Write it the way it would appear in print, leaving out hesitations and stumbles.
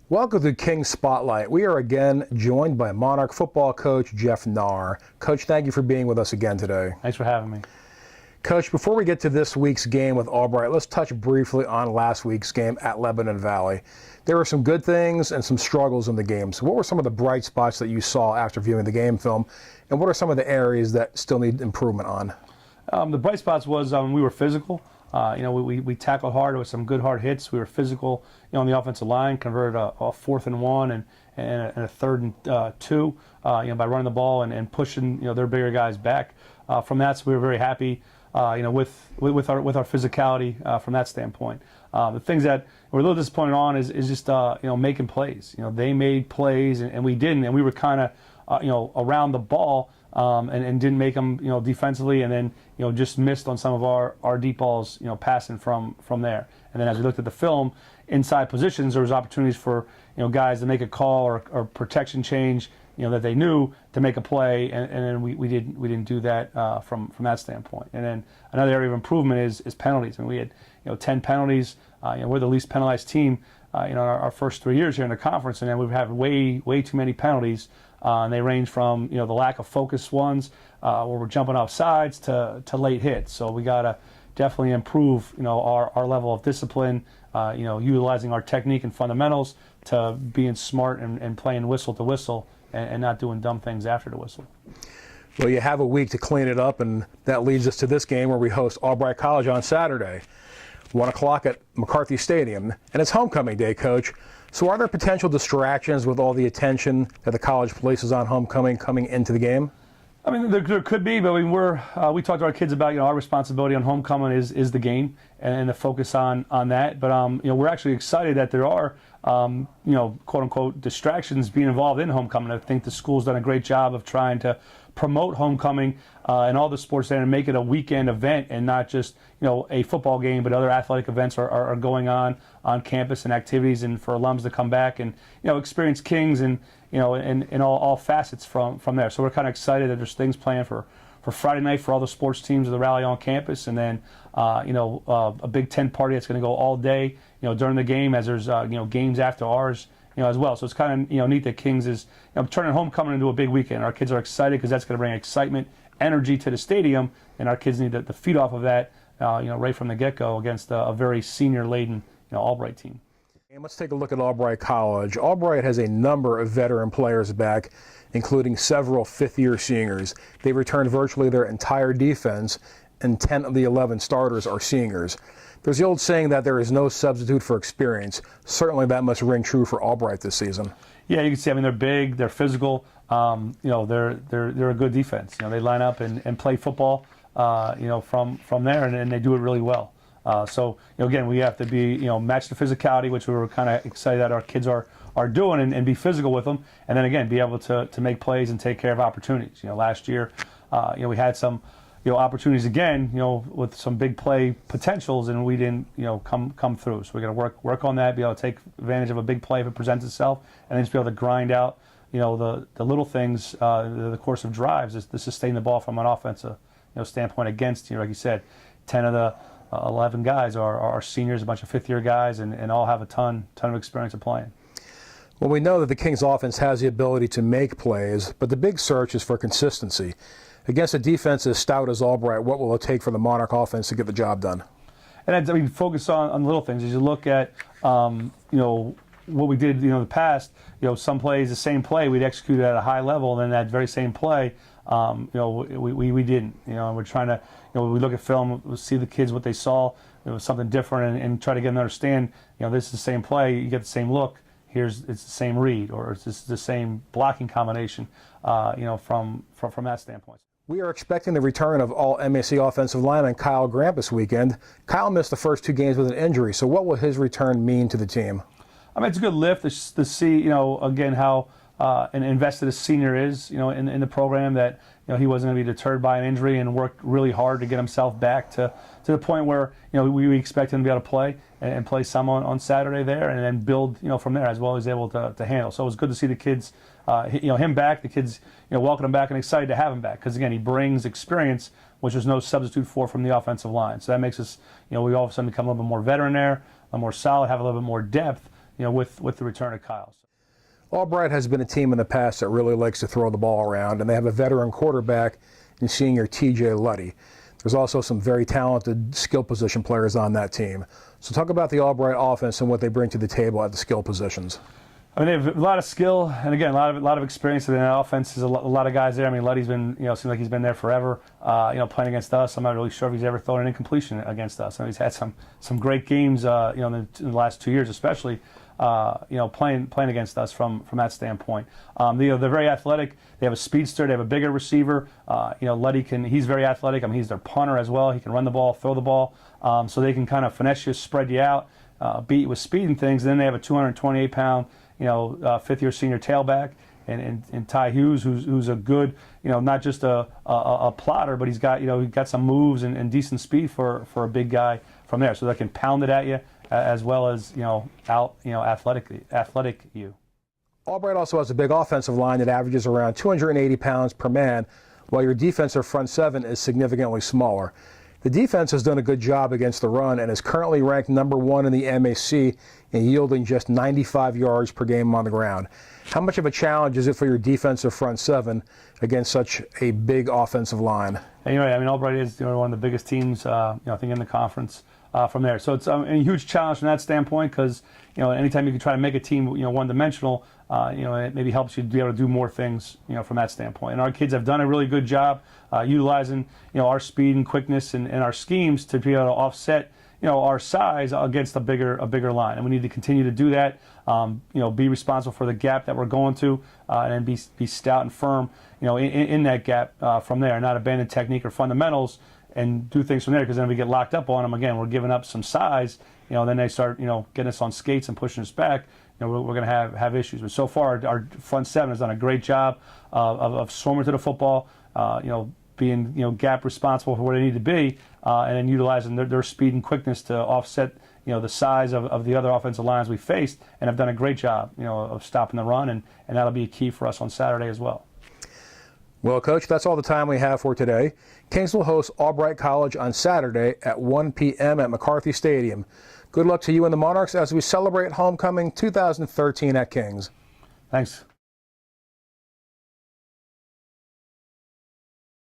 Welcome to King's Spotlight. We are again joined by Monarch football coach Jeff Knarr. Coach, thank you for being with us again today. Thanks for having me. Coach, before we get to this week's game with Albright, let's touch briefly on last week's game at Lebanon Valley. There were some good things and some struggles in the game. So what were some of the bright spots that you saw after viewing the game film, and what are some of the areas that still need improvement on? The bright spots was we were physical. We tackled hard with some good hard hits. We were physical, on the offensive line, converted a 4th and 1 and a 3rd and 2, by running the ball and pushing, their bigger guys back. From that, so we were very happy, with our physicality from that standpoint. The things that we're a little disappointed on is just making plays. They made plays and we didn't, and we were kind of around the ball. And didn't make them, defensively, and then, just missed on some of our deep balls, passing from there. And then as we looked at the film, inside positions, there was opportunities for, guys to make a call or protection change, that they knew to make a play, and then we didn't do that from that standpoint. And then another area of improvement is penalties. And we had, 10 penalties. We're the least penalized team, our first 3 years here in the conference, and then we've had way too many penalties. And they range from the lack of focus ones where we're jumping off sides to late hits. So we got to definitely improve our level of discipline, utilizing our technique and fundamentals to being smart and playing whistle to whistle and not doing dumb things after the whistle. Well, you have a week to clean it up, and that leads us to this game where we host Albright College on Saturday, 1 o'clock at McCarthy Stadium, and it's homecoming day, Coach. So are there potential distractions with all the attention that the college places on homecoming coming into the game? I mean, there could be, but we talked to our kids about our responsibility on homecoming is the game and the focus on that. But we're actually excited that there are quote unquote distractions being involved in homecoming. I think the school's done a great job of trying to promote homecoming and all the sports there and make it a weekend event and not just a football game, but other athletic events are going on campus and activities, and for alums to come back and experience Kings and in all facets from there. So we're kind of excited that there's things planned for Friday night for all the sports teams of the rally on campus, and then a big tent party that's going to go all day during the game, as there's games after ours as well. So it's kind of neat that Kings is turning homecoming into a big weekend. Our kids are excited because that's going to bring excitement, energy to the stadium, and our kids need to feed off of that right from the get-go against a very senior-laden Albright team. And let's take a look at Albright College. Albright has a number of veteran players back, including several fifth-year seniors. They returned virtually their entire defense, and 10 of the 11 starters are seniors. There's the old saying that there is no substitute for experience. Certainly that must ring true for Albright this season. Yeah, you can see, I mean, they're big, they're physical, they're a good defense. They line up and play football, from there, and they do it really well. So again, we have to be, match the physicality, which we were kind of excited that our kids are doing, and be physical with them, and then again be able to make plays and take care of opportunities. Last year, we had some opportunities again, with some big play potentials, and we didn't come through. So we're going to work on that, be able to take advantage of a big play if it presents itself, and then just be able to grind out the little things, the course of drives, is to sustain the ball from an offensive standpoint against, like you said, 10 of the 11 guys are seniors, a bunch of fifth-year guys, and all have a ton of experience of playing. Well, we know that the Kings offense has the ability to make plays, but the big search is for consistency. Against a defense as stout as Albright, what will it take for the Monarch offense to get the job done? And focus on little things. As you look at, what we did, the past, some plays, the same play, we'd execute at a high level, and then that very same play, we didn't. We're trying to, we look at film, we see the kids what they saw, it was something different, and try to get them to understand, this is the same play, you get the same look, it's the same read, or it's the same blocking combination, from that standpoint. We are expecting the return of all-MAC offensive lineman Kyle Grant this weekend. Kyle missed the first 2 games with an injury, so what will his return mean to the team? I mean, it's a good lift to see, again, how an invested a senior is, in the program, that, he wasn't going to be deterred by an injury and worked really hard to get himself back to the point where, we expect him to be able to play and play some on Saturday there, and then build, from there as well as able to handle. So it was good to see the kids, him back, the kids, welcome him back and excited to have him back, because again, he brings experience, which there's no substitute for from the offensive line. So that makes us, we all of a sudden become a little bit more veteran there, a little more solid, have a little bit more depth, with the return of Kyle. Albright has been a team in the past that really likes to throw the ball around, and they have a veteran quarterback in senior T.J. Luddy. There's also some very talented skill position players on that team. So talk about the Albright offense and what they bring to the table at the skill positions. I mean, they have a lot of skill, and again, a lot of experience in that offense. There's a lot of guys there. I mean, Luddy's been, seems like he's been there forever. Playing against us, I'm not really sure if he's ever thrown an incompletion against us. I mean, he's had some great games, in the last 2 years, especially. Playing against us from that standpoint. They're very athletic. They have a speedster. They have a bigger receiver. Luddy he's very athletic. I mean, he's their punter as well. He can run the ball, throw the ball, so they can kind of finesse you, spread you out, beat you with speed and things. And then they have a 228-pound, fifth-year senior tailback, and Ty Hughes, who's a good, not just a plotter, but he's got some moves and decent speed for a big guy from there. So they can pound it at you, as well as athletic you. Albright also has a big offensive line that averages around 280 pounds per man, while your defensive front seven is significantly smaller. The defense has done a good job against the run and is currently ranked #1 in the MAC in yielding just 95 yards per game on the ground. How much of a challenge is it for your defensive front seven against such a big offensive line? And you're right. I mean, Albright is one of the biggest teams, I think, in the conference. From there, so it's a huge challenge from that standpoint, because anytime you can try to make a team one-dimensional, it maybe helps you to be able to do more things from that standpoint. And our kids have done a really good job utilizing our speed and quickness and our schemes to be able to offset our size against a bigger line, and we need to continue to do that. Be responsible for the gap that we're going to, and be stout and firm in that gap from there, not abandon technique or fundamentals and do things from there, because then we get locked up on them again. We're giving up some size, then they start getting us on skates and pushing us back. We're going to have issues. But so far, our front seven has done a great job of swarming to the football, being gap responsible for where they need to be, and then utilizing their speed and quickness to offset the size of the other offensive lines we faced, and have done a great job of stopping the run, and that'll be a key for us on Saturday as well. Well, Coach, that's all the time we have for today. Kings will host Albright College on Saturday at 1 p.m. at McCarthy Stadium. Good luck to you and the Monarchs as we celebrate homecoming 2013 at Kings. Thanks.